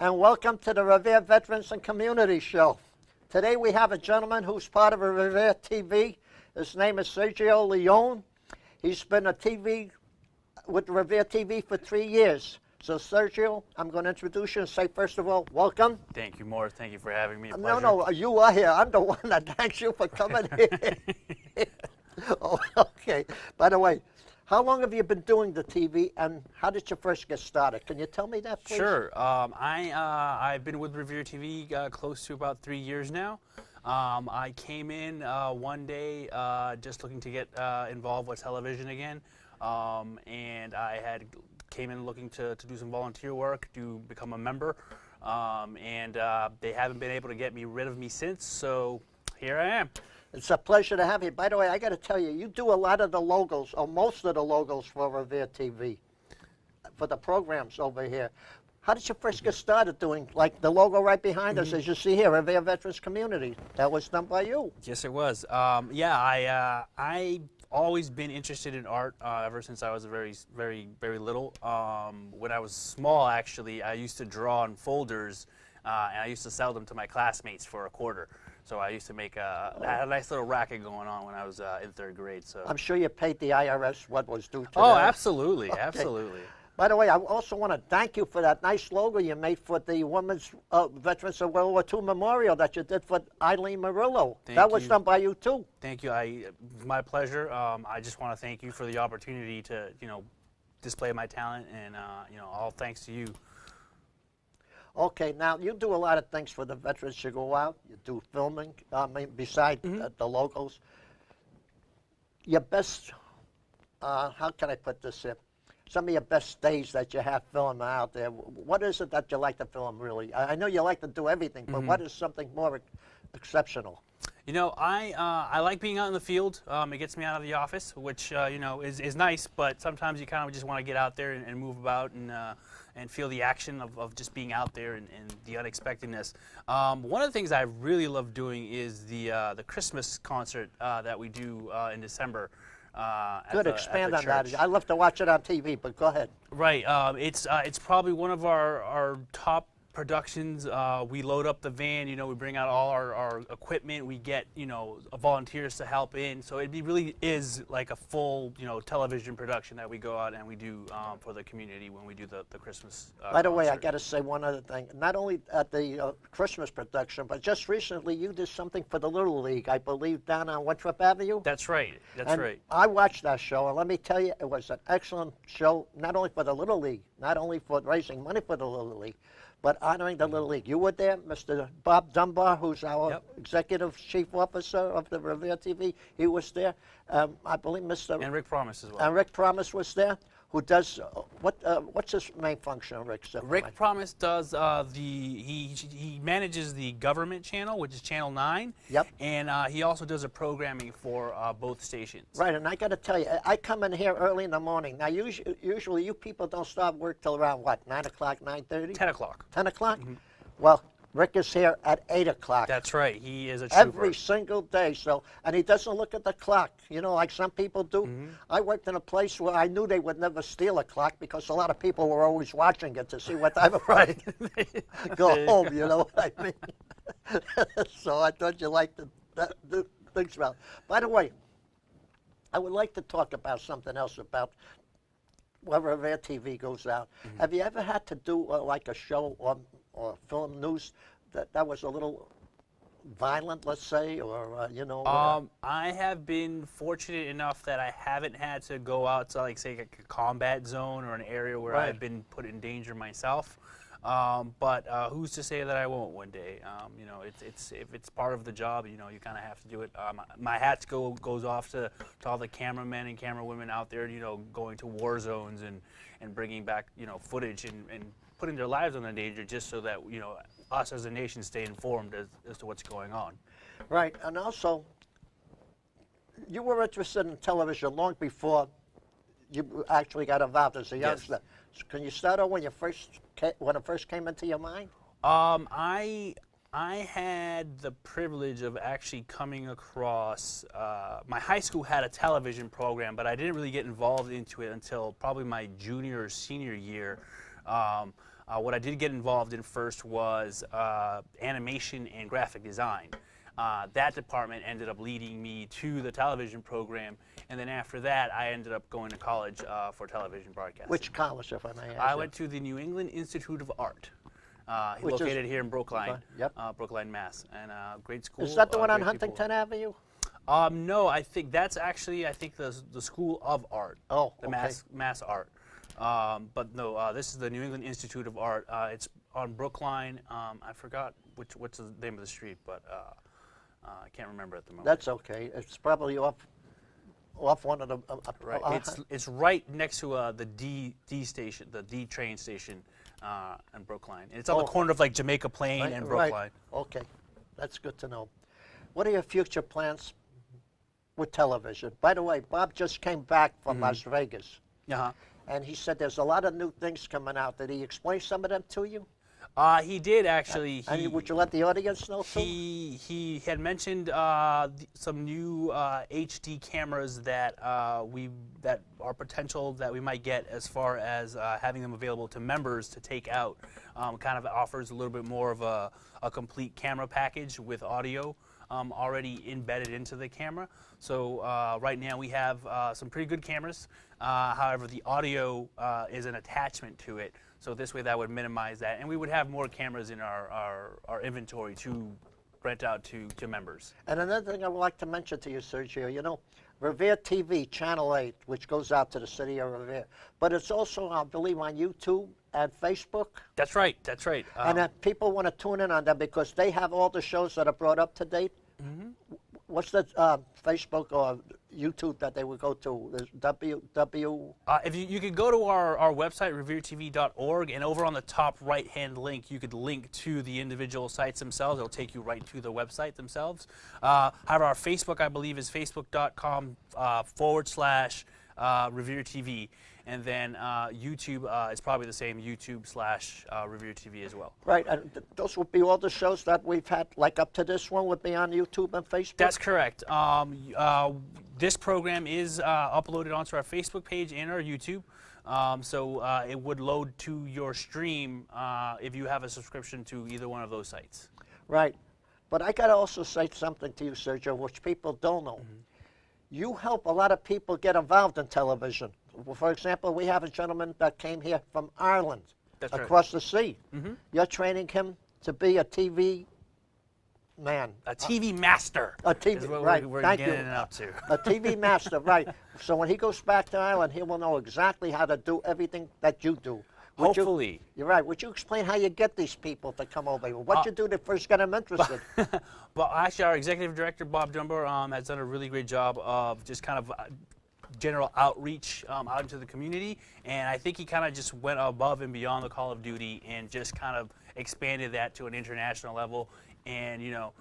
and welcome to the Revere Veterans and Community Show. Today we have a gentleman who's part of RevereTV. His name is Sergio Leon. He's been a TV with RevereTV for 3 years. So Sergio, I'm going to introduce you and say, first of all, welcome. Thank you, Morris. Thank you for having me. No, you are here. I'm the one that thanks you for coming here. Oh, okay. By the way, how long have you been doing the TV, and how did you first get started? Can you tell me that, please? Sure. I've been with RevereTV close to about 3 years now. I came in one day just looking to get involved with television again, and I came in looking to do some volunteer work, to become a member, and they haven't been able to get me rid of me since, so here I am. It's a pleasure to have you. By the way, I got to tell you, you do a lot of the logos, or most of the logos for RevereTV, for the programs over here. How did you first get started doing, like the logo right behind us, as you see here, Revere Veterans Community? That was done by you. Yes, it was. Yeah, I've always been interested in art ever since I was very little. When I was small, actually, I used to draw on folders, and I used to sell them to my classmates for a quarter. So I used to make I had a nice little racket going on when I was in 3rd grade. So I'm sure you paid the IRS what was due to Oh, that. absolutely, okay. Absolutely. By the way, I also want to thank you for that nice logo you made for the Women's Veterans of World War II Memorial that you did for Eileen Murillo. That was done by you too. Thank you. My pleasure. I just want to thank you for the opportunity to, display my talent, and all thanks to you. Okay, now you do a lot of things for the veterans. You go out, you do filming, besides the logos. Your best, how can I put this in? Some of your best days that you have filming out there. What is it that you like to film, really? I know you like to do everything, but what is something more exceptional? I like being out in the field. It gets me out of the office, which, is nice, but sometimes you kind of just want to get out there and move about and feel the action of just being out there and the unexpectedness. One of the things I really love doing is the Christmas concert that we do in December. Good, expand on that. I love to watch it on TV, but go ahead. Right. It's probably one of our top productions. We load up the van, we bring out all our equipment, we get, volunteers to help in. So it really is like a full, television production that we go out and we do for the community when we do the Christmas By the way, concert. I got to say one other thing. Not only at the Christmas production, but just recently you did something for the Little League, I believe, down on Winthrop Avenue. That's right. That's right. I watched that show, and let me tell you, it was an excellent show, not only for the Little League, not only for raising money for the Little League, but honoring the Little League. You were there, Mr. Bob Dunbar, who's our Executive Chief Officer of the RevereTV. He was there. I believe Mr. And Rick Promise as well. And Rick Promise was there, who does, what's his main function, Rick? Rick Promise does he manages the government channel, which is Channel 9. Yep. And he also does a programming for both stations. Right, and I got to tell you, I come in here early in the morning. Now, usually you people don't start work till around, what, 9 o'clock, 9:30? 10 o'clock. 10 o'clock? Well, Rick is here at 8 o'clock. That's right. He is a trooper. Every single day. So, and he doesn't look at the clock, like some people do. I worked in a place where I knew they would never steal a clock because a lot of people were always watching it to see what time of right. Go home, you know what I mean? So I thought you liked the things about it. By the way, I would like to talk about something else about when RevereTV goes out. Have you ever had to do like a show or film news that was a little violent, let's say, or I have been fortunate enough that I haven't had to go out to, like, say, like a combat zone or an area where I've been put in danger myself. But who's to say that I won't one day? If it's part of the job, you kind of have to do it. My hat goes off to all the cameramen and camerawomen out there, going to war zones and bringing back, footage and putting their lives on the danger just so that, us as a nation stay informed as to what's going on. Right, and also, you were interested in television long before you actually got involved as a youngster. Yes. So can you start out when it first came into your mind? I had the privilege of actually coming across, my high school had a television program, but I didn't really get involved into it until probably my junior or senior year. What I did get involved in first was animation and graphic design. That department ended up leading me to the television program, and then after that, I ended up going to college for television broadcasting. Which college, if I may ask? I went to the New England Institute of Art, located here in Brookline, Brookline, Mass, and great school. Is that the one on Huntington Avenue? No, I think that's actually the School of Art. Oh, the okay. Mass Art. But no, this is the New England Institute of Art. It's on Brookline. I forgot what's the name of the street, but I can't remember at the moment. That's okay. It's probably off one of the. Right. It's right next to the D station, the D train station, in Brookline. And it's on the corner of like Jamaica Plain and Brookline. Right. Okay, that's good to know. What are your future plans with television? By the way, Bob just came back from Las Vegas. And he said there's a lot of new things coming out. Did he explain some of them to you? He did actually. Would you let the audience know too? He had mentioned some new HD cameras that that are potential that we might get as far as having them available to members to take out. Kind of offers a little bit more of a complete camera package with audio already embedded into the camera. So right now we have some pretty good cameras. However, the audio is an attachment to it. So this way that would minimize that. And we would have more cameras in our inventory to rent out to members. And another thing I would like to mention to you, Sergio, you know, RevereTV, Channel 8, which goes out to the city of Revere. But it's also, I believe, on YouTube and Facebook. That's right, that's right. And people want to tune in on them because they have all the shows that are brought up to date. What's the Facebook or YouTube that they would go to? If you could go to our website, RevereTV.org, and over on the top right-hand link, you could link to the individual sites themselves. It'll take you right to the website themselves. However, our Facebook, I believe, is facebook.com/RevereTV. And then YouTube is probably the same, YouTube/RevereTV as well. Right, and those would be all the shows that we've had, like up to this one, would be on YouTube and Facebook? That's correct. This program is uploaded onto our Facebook page and our YouTube. So it would load to your stream if you have a subscription to either one of those sites. Right. But I got to also say something to you, Sergio, which people don't know. You help a lot of people get involved in television. For example, we have a gentleman that came here from Ireland, across the sea. You're training him to be a TV man. A TV master. A TV, is what right. we're Thank getting you. up to. A TV master, right. So when he goes back to Ireland, he will know exactly how to do everything that you do. Hopefully. You're right. Would you explain how you get these people to come over? What you do to first get them interested? Well, actually, our executive director, Bob Dunbar, has done a really great job of just kind of general outreach out into the community, and I think he kind of just went above and beyond the call of duty and just kind of expanded that to an international level. And you know,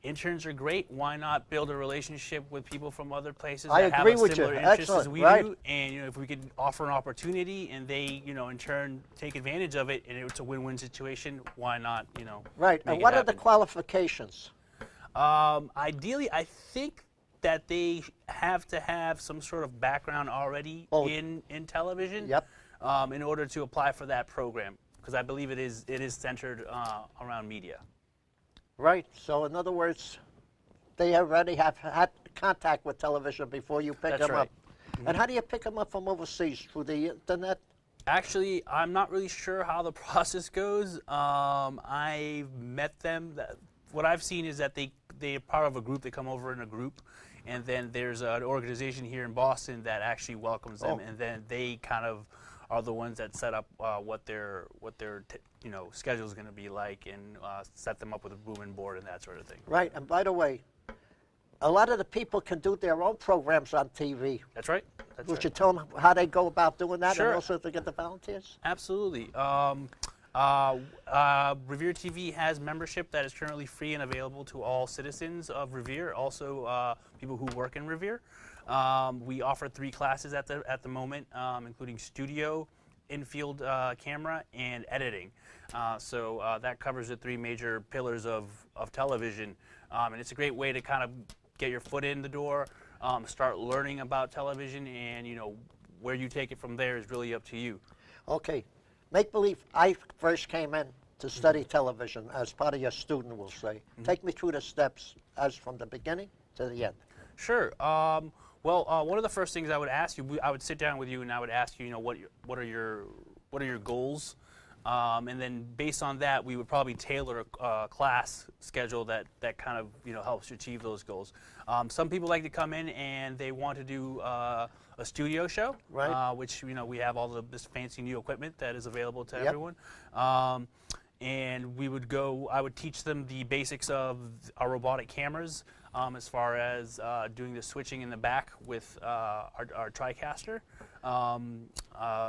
interns are great. Why not build a relationship with people from other places that have a similar interests as we do? And you know, if we could offer an opportunity and they, you know, in turn take advantage of it, and it's a win-win situation, why not? You know, right. And what are the qualifications? Ideally, I think that they have to have some sort of background already in television in order to apply for that program, because I believe it is centered around media. Right. So in other words, they already have had contact with television before you pick them up. And how do you pick them up from overseas? Through the internet? Actually, I'm not really sure how the process goes. I've met them. What I've seen is that they're part of a group. They come over in a group. And then there's an organization here in Boston that actually welcomes them, and then they kind of are the ones that set up what their you know, schedule is going to be like, and set them up with a room and board and that sort of thing. Right. And by the way, a lot of the people can do their own programs on TV. That's right. Would you tell them how they go about doing that, Sure. and also to get the volunteers? Absolutely. Revere TV has membership that is currently free and available to all citizens of Revere, also people who work in Revere. We offer 3 classes at the moment, including studio, infield camera, and editing. So that covers the 3 major pillars of television, and it's a great way to kind of get your foot in the door, start learning about television, and you know, where you take it from there is really up to you. Okay. make believe I first came in to study television as part of your student, we'll say. Take me through the steps as from the beginning to the end. Sure. Well, one of the first things I would ask you, I would sit down with you and I would ask you, what are your goals, and then based on that, we would probably tailor a class schedule that kind of helps you achieve those goals. Some people like to come in and they want to do a studio show, right? Which we have all of this fancy new equipment that is available to Yep. everyone. And I would teach them the basics of our robotic cameras, as far as doing the switching in the back with our TriCaster,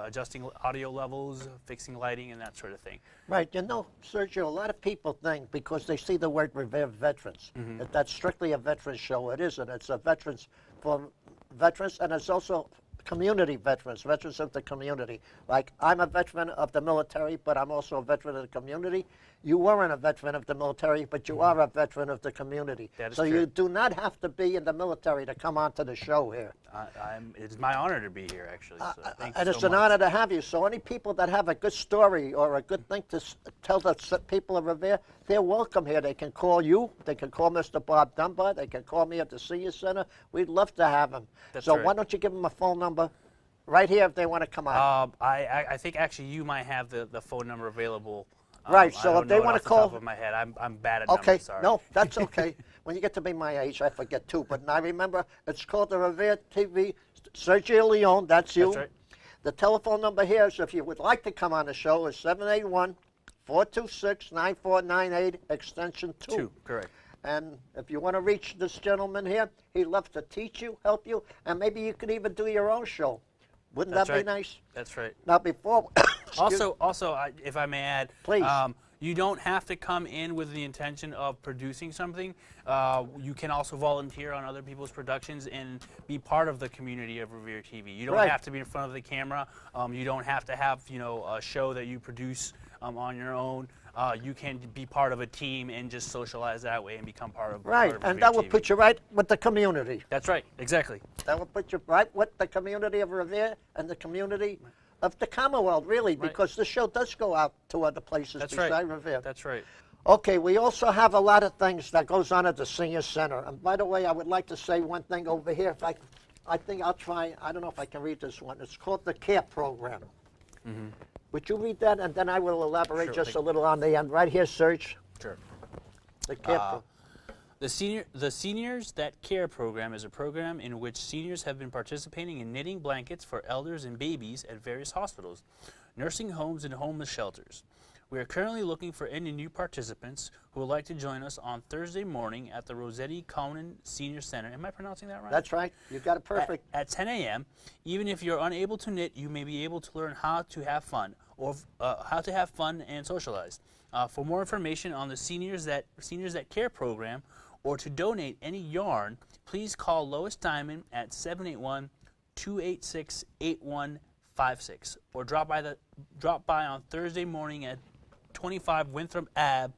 adjusting audio levels, fixing lighting, and that sort of thing. Right. Sergio, a lot of people think because they see the word Revere Veterans, that that's strictly a veterans show. It isn't. It's a veterans for veterans, and it's also community veterans of the community. Like, I'm a veteran of the military, but I'm also a veteran of the community. You weren't a veteran of the military, but you are a veteran of the community. That is so true. you do not have to be in the military to come onto the show here. It's my honor to be here, actually. So thank you And it's so an much. honor to have you. So any people that have a good story or a good thing to tell the people of Revere, they're welcome here. They can call you. They can call Mr. Bob Dunbar. They can call me at the Senior Center. We'd love to have them. That's so right. why don't you give them a phone number right here if they want to come on? I think actually you might have the phone number available. Right, I so don't if they know it want off to the top call, of my head, I'm bad at okay, numbers. Sorry. no, that's okay. When you get to be my age, I forget too. But I remember it's called the RevereTV. Sergio Leon, that's you. That's right. The telephone number here is, if you would like to come on the show, is 781-426-9498, extension 2. 2, correct. And if you want to reach this gentleman here, he'd love to teach you, help you, and maybe you could even do your own show. Wouldn't That's that right. be nice? That's right. Now, before... Also, if I may add, Please. You don't have to come in with the intention of producing something. You can also volunteer on other people's productions and be part of the community of Revere TV. You don't Right. have to be in front of the camera. You don't have to have a show that you produce on your own. You can be part of a team and just socialize that way and become part of Right, part of and Revere that will TV. put you right with the community. That's right, exactly. That will put you right with the community of Revere and the community of the Commonwealth, really, Right. because the show does go out to other places That's beside right. Revere. That's right. Okay, we also have a lot of things that goes on at the Senior Center. And by the way, I would like to say one thing over here. If I think I'll try. I don't know if I can read this one. It's called the CARE Program. Would you read that, and then I will elaborate Sure, just thank a little on the end. Right here, Serge. Sure. The CARE Program. The Seniors That Care program is a program in which seniors have been participating in knitting blankets for elders and babies at various hospitals, nursing homes, and homeless shelters. We are currently looking for any new participants who would like to join us on Thursday morning at the Rossetti Conan Senior Center. Am I pronouncing that right? That's right. You got it perfect. At 10 a.m. Even if you're unable to knit, you may be able to learn how to have fun and socialize. For more information on the Seniors That Care program, or to donate any yarn, please call Lois Diamond at 781-286-8156, or drop by on Thursday morning at 25 Winthrop Ave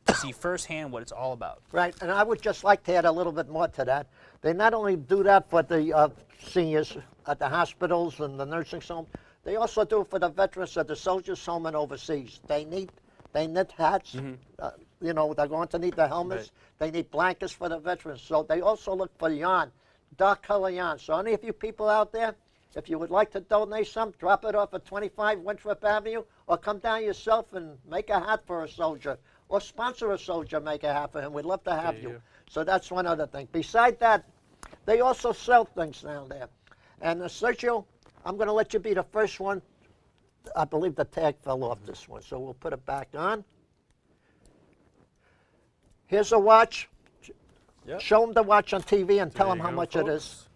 to see firsthand what it's all about. Right, and I would just like to add a little bit more to that. They not only do that for the seniors at the hospitals and the nursing home, they also do it for the veterans at the soldiers' home and overseas. They knit hats. They're going to need the helmets. Right. They need blankets for the veterans. So they also look for yarn, dark color yarn. So any of you people out there, if you would like to donate some, drop it off at 25 Winthrop Avenue, or come down yourself and make a hat for a soldier, or sponsor a soldier, make a hat for him. We'd love to have you. So that's one other thing. Beside that, they also sell things down there. And Sergio, I'm going to let you be the first one. I believe the tag fell off this one, so we'll put it back on. Here's a watch. Yep. Show them the watch on TV and tell There them you how go, much folks. it is.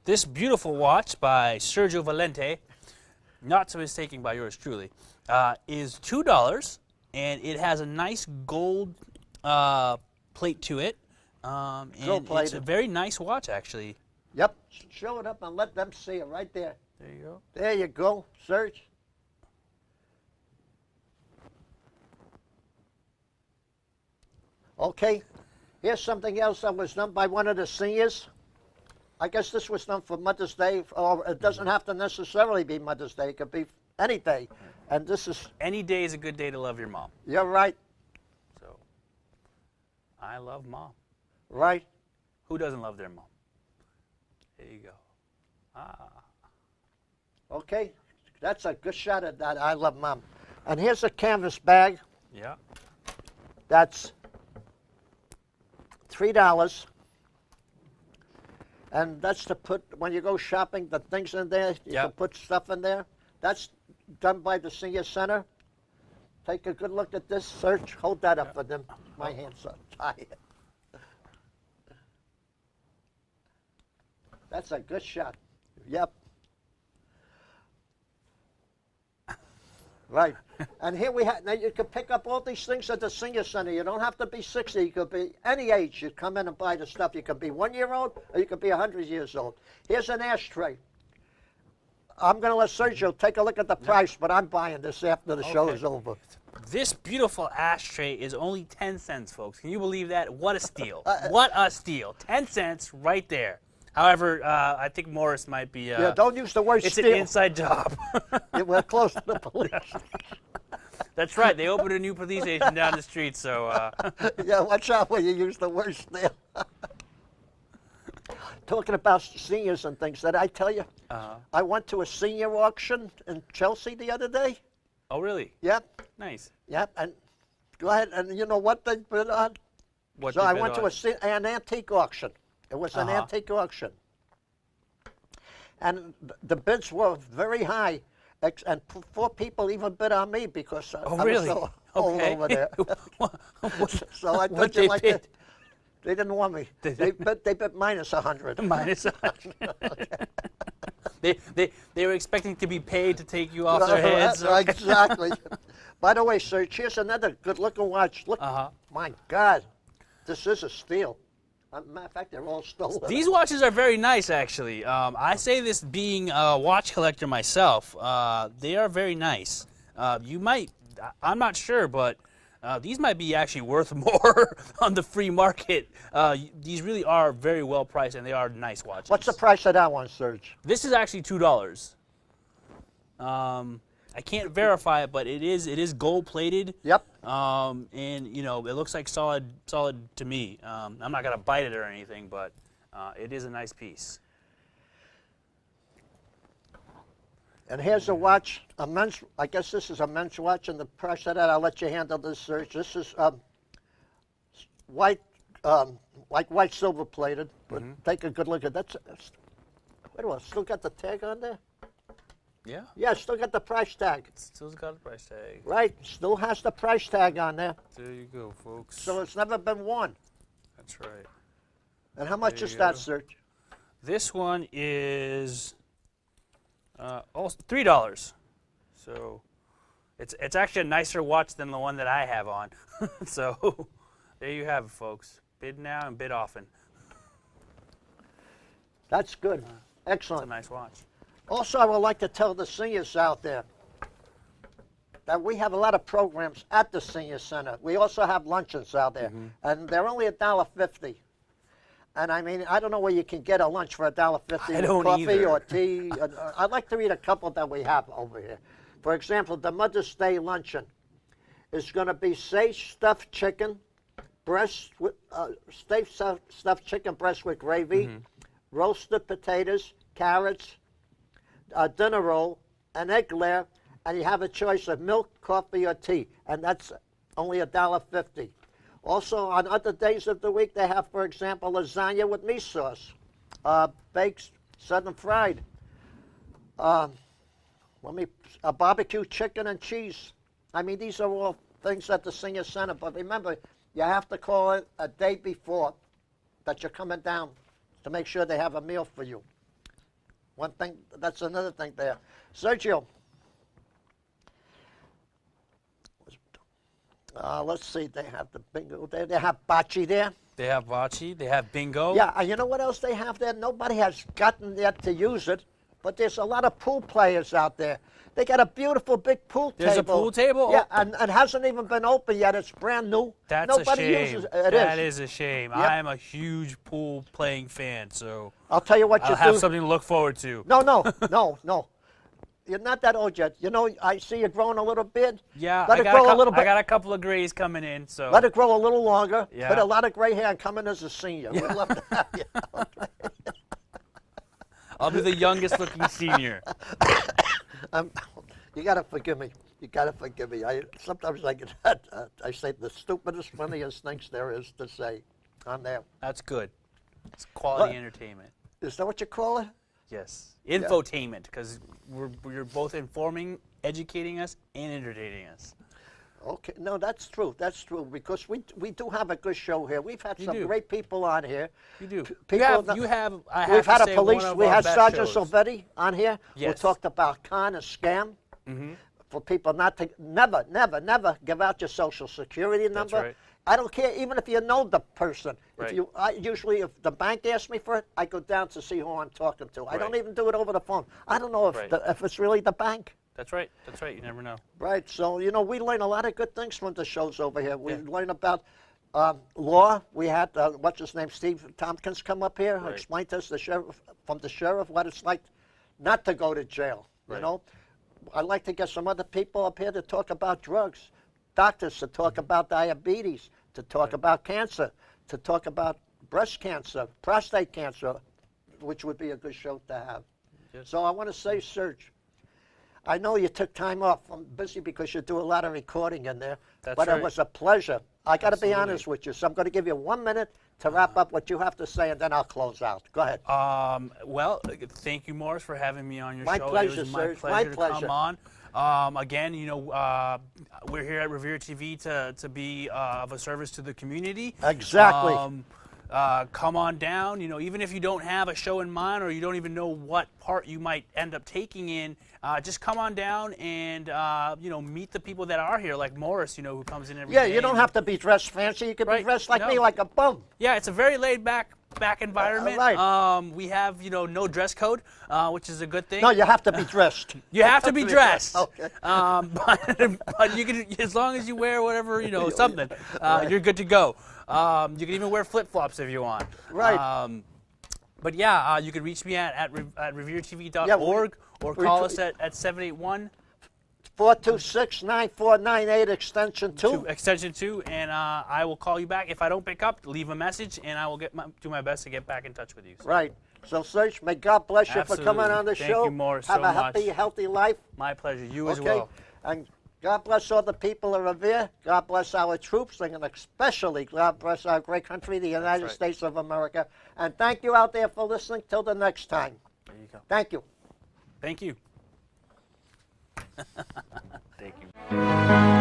This beautiful watch by Sergio Valente, not to mistaken by yours truly, is $2, and it has a nice gold plate to it. And it's a very nice watch, actually. Yep. Show it up and let them see it right there. There you go. There you go. Serge. Okay. Here's something else that was done by one of the seniors. I guess this was done for Mother's Day, or it doesn't have to necessarily be Mother's Day. It could be any day. And this is... Any day is a good day to love your mom. You're right. So, I love mom. Right. Who doesn't love their mom? There you go. Okay. That's a good shot at that. I love mom. And here's a canvas bag. Yeah. That's $3. And that's to put, when you go shopping, the things in there, you can put stuff in there. That's done by the senior center. Take a good look at this. Search. Hold that up for them. My hands are tired. That's a good shot. Yep. Right. And here we have, now you can pick up all these things at the senior center. You don't have to be 60. You could be any age. You come in and buy the stuff. You could be 1 year old or you could be 100 years old. Here's an ashtray. I'm going to let Sergio take a look at the price, but I'm buying this after the show is over. This beautiful ashtray is only 10 cents, folks. Can you believe that? What a steal. What a steal. 10 cents right there. However, I think Morris might be... yeah, don't use the word it's steal. It's an inside job. We're close to the police. That's right. They opened a new police station down the street, so... Yeah, watch out when you use the word steal. Talking about seniors and things, did I tell you? I went to a senior auction in Chelsea the other day. Oh, really? Yep. Nice. Yep, and go ahead, and you know what they bid on? So I went to an antique auction. It was an antique auction. And the bids were very high, and 4 people even bid on me because I was so old over there. So I thought you like it. They didn't want me. They bid minus 100. Minus 100. They were expecting to be paid to take you off their heads. Exactly. By the way, Serge, here's another good-looking watch. Look, my God, this is a steal. Matter of fact, they're all stolen. These watches are very nice, actually. I say this being a watch collector myself. They are very nice. You might, I'm not sure, but these might be actually worth more on the free market. These really are very well priced, and they are nice watches. What's the price of that one, Serge? This is actually $2. I can't verify it, but it is gold plated. Yep. And you know, it looks like solid to me. I'm not gonna bite it or anything, but it is a nice piece. And here's a watch, a men's. I guess this is a men's watch, and the price of that, I'll let you handle this, Serge. This is white, like white silver plated. But take a good look at that. Wait a minute, still got the tag on there? Yeah. Yeah, still got the price tag. Still got the price tag. Right, still has the price tag on there. There you go, folks. So it's never been worn. That's right. And how much is that, Serge? This one is $3. So it's actually a nicer watch than the one that I have on. So there you have it, folks. Bid now and bid often. That's good. Excellent. It's a nice watch. Also, I would like to tell the seniors out there that we have a lot of programs at the senior center. We also have luncheons out there, and they're only $1.50. And I mean, I don't know where you can get a lunch for $1.50 with coffee or tea. I'd like to read a couple that we have over here. For example, the Mother's Day luncheon is going to be sage stuffed chicken, stuffed chicken breast with gravy, roasted potatoes, carrots, a dinner roll, an egg layer, and you have a choice of milk, coffee, or tea, and that's only $1.50. Also, on other days of the week, they have, for example, lasagna with meat sauce, baked, southern fried, barbecue chicken and cheese. I mean, these are all things at the senior center, but remember, you have to call it a day before that you're coming down to make sure they have a meal for you. One thing, that's another thing there. Sergio, let's see, they have the bingo there. They have bocce there. They have bocce. They have bingo. Yeah, and you know what else they have there? Nobody has gotten yet to use it, but there's a lot of pool players out there. They got a beautiful big pool table. There's a pool table? Yeah, and it hasn't even been open yet. It's brand new. That's Nobody a shame. uses it. That is a shame. Yep. I am a huge pool playing fan, so I'll tell you what I'll you have do. something to look forward to. No. You're not that old yet. You know, I see you growing a little bit. Yeah, Let it grow a little bit. I got a couple of grays coming in, so. Let it grow a little longer. Yeah. Put a lot of gray hair and come in as a senior. We'd love to have you. Okay. I'll be the youngest looking senior. You got to forgive me. You got to forgive me. Sometimes I get I say the stupidest, funniest things there is to say on there. That's good. It's quality entertainment. Is that what you call it? Yes. Infotainment, because we're both informing, educating us, and entertaining us. Okay. No, that's true. That's true, because we do have a good show here. We've had some great people on here. You do. We've had a police. We had Sergeant shows. Silvetti on here. Yes. We talked about con and scam. Mm-hmm. For people not to never give out your social security number. That's right. I don't care, even if you know the person. Right. Usually, if the bank asks me for it, I go down to see who I'm talking to. I don't Right. even do it over the phone. I don't know if if it's really the bank. That's right. That's right. You never know. Right. So you know, we learn a lot of good things from the shows over here. We learn about law. We had what's his name, Steve Tompkins, come up here and explain to us from the sheriff what it's like not to go to jail. You know. I'd like to get some other people up here to talk about drugs, doctors to talk about diabetes, to talk about cancer, to talk about breast cancer, prostate cancer, which would be a good show to have. Yes. So I want to say, Serge, I know you took time off. I'm busy because you do a lot of recording in there, but it was a pleasure. I got to be honest with you, so I'm going to give you 1 minute to wrap up what you have to say, and then I'll close out. Go ahead. Well, thank you, Morris, for having me on your show. Pleasure, it was my Serge. pleasure to come on. Again, you know, we're here at RevereTV to be of a service to the community. Exactly. Come on down. You know, even if you don't have a show in mind or you don't even know what part you might end up taking in, just come on down and you know, meet the people that are here, like Morris. You know, who comes in every day. Yeah, you don't have to be dressed fancy. You can be dressed like me, like a bum. Yeah, it's a very laid back environment. Right. We have, you know, no dress code, which is a good thing. No, you have to be dressed. You have to be dressed. Okay. But you can, as long as you wear whatever, you know, something, you're good to go. You can even wear flip-flops if you want. Right. But yeah, you can reach me at RevereTV.org or call us at 781 426-9498 extension 2. Extension 2, and I will call you back. If I don't pick up, leave a message, and I will do my best to get back in touch with you. So. Right. So, Serge, may God bless you for coming on the show. Thank you, Morris, Have a happy, healthy life. My pleasure. You as well. And God bless all the people of Revere. God bless our troops, and especially God bless our great country, the United States of America. And thank you out there for listening. Till the next time. There you go. Thank you. Thank you. Thank you.